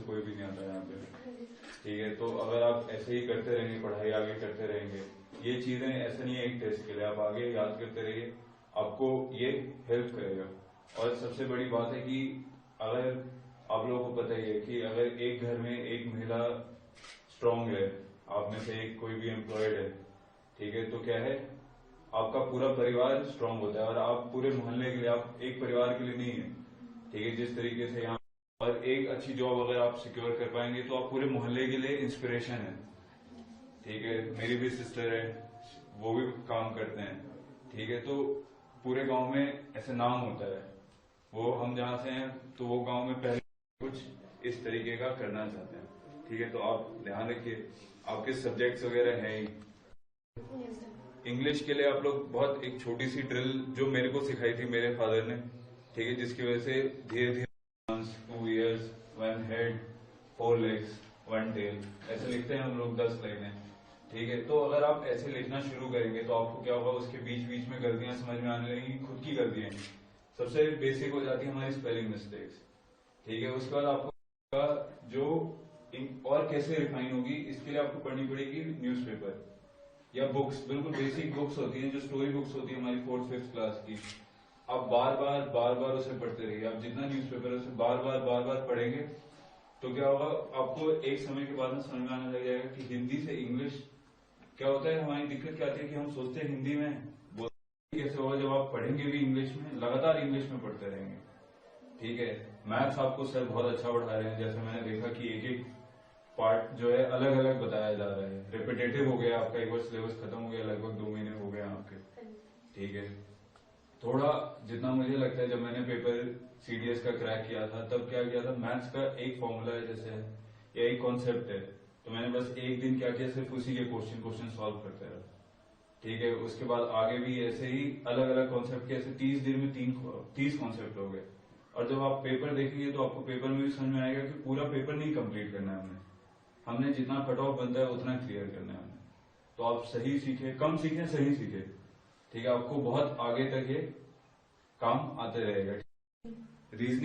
कोई भी नहीं आता यहाँ पे। ठीक है, तो अगर आप ऐसे ही करते रहेंगे, पढ़ाई आगे करते रहेंगे, ये चीजें ऐसा नहीं है एक टेस्ट के लिए, आप आगे याद करते रहिए, आपको ये हेल्प करेगा। और सबसे बड़ी बात है कि अगर आप लोगों को पता ही है कि अगर एक घर में एक महिला स्ट्रांग है, आप में से एक कोई भी एम्प्लॉयड है, ठीक है, तो क्या है, आपका पूरा परिवार स्ट्रांग होता है। और आप पूरे मोहल्ले के लिए, आप एक परिवार के लिए नहीं है, ठीक है, जिस तरीके से यहाँ और एक अच्छी जॉब अगर आप सिक्योर कर पाएंगे तो आप पूरे मोहल्ले के लिए इंस्पिरेशन है। ठीक है, मेरी भी सिस्टर है, वो भी काम करते हैं, ठीक है, तो पूरे गांव में ऐसे नाम होता है। वो हम जहाँ से हैं तो वो गांव में पहले कुछ इस तरीके का करना चाहते हैं। ठीक है, तो आप ध्यान रखिए, आपके सब्जेक्ट्स वगैरह हैं ही। इंग्लिश के लिए आप लोग बहुत एक छोटी सी ड्रिल जो मेरे को सिखाई थी मेरे फादर ने, ठीक है, जिसकी वजह से धीरे धीरे 2 ears, 1 head, 4 legs, 1 tail ऐसे लिखते हैं हम लोग 10 लाइनें। ठीक है, तो अगर आप ऐसे लिखना शुरू करेंगे तो आपको क्या होगा, उसके बीच बीच में गलतियां समझ में आने लगेंगी, खुद की गलतियां। सबसे बेसिक हो जाती है हमारी स्पेलिंग मिस्टेक्स। ठीक है, उसके बाद आपको जो और कैसे रिफाइन होगी, इसके लिए आपको पढ़नी पड़ेगी न्यूज़पेपर या बुक्स, बिल्कुल बेसिक बुक्स होती हैं जो स्टोरी बुक्स होती है हमारी 4th 5th क्लास की। आप बार बार उसे पढ़ते रहिए। आप जितना न्यूज़पेपर है उसे बार बार पढ़ेंगे तो क्या होगा, आपको एक समय के बाद में समझ में आने लग जाएगा कि हिंदी से इंग्लिश क्या होता है। हमारी दिक्कत क्या आती है कि हम सोचते हैं हिंदी में बोलते कैसे होगा, जब आप पढ़ेंगे भी इंग्लिश में, लगातार इंग्लिश में पढ़ते रहेंगे। ठीक है, मैथ्स आपको सर बहुत अच्छा पढ़ा रहे हैं, जैसे मैंने देखा कि एक एक पार्ट जो है अलग अलग बताया जा रहा है, रिपीटेटिव हो गया आपका, एक बार सिलेबस खत्म हो गया, लगभग 2 महीने हो गए आपके। ठीक है, थोड़ा जितना मुझे लगता है, जब मैंने पेपर सीडीएस का क्रैक किया था तब क्या किया था, मैथ्स का एक फॉर्मूला है जैसे या एक कॉन्सेप्ट है, तो मैंने बस एक दिन क्या किया, सिर्फ उसी के क्वेश्चन सॉल्व करते रहा। ठीक है, उसके बाद आगे भी ऐसे ही अलग अलग कॉन्सेप्ट के, ऐसे 30 दिन में 30 कॉन्सेप्ट हो गए। और जब आप पेपर देखेंगे तो आपको पेपर में भी समझ में आएगा कि पूरा पेपर नहीं कंप्लीट करना है हमने जितना कट ऑफ बनता है उतना क्लियर करना है हमने। तो आप सही सीखे, कम सीखे, सही सीखे, ठीक है, आपको बहुत आगे तक ये काम आते रहेगा। रीजनिंग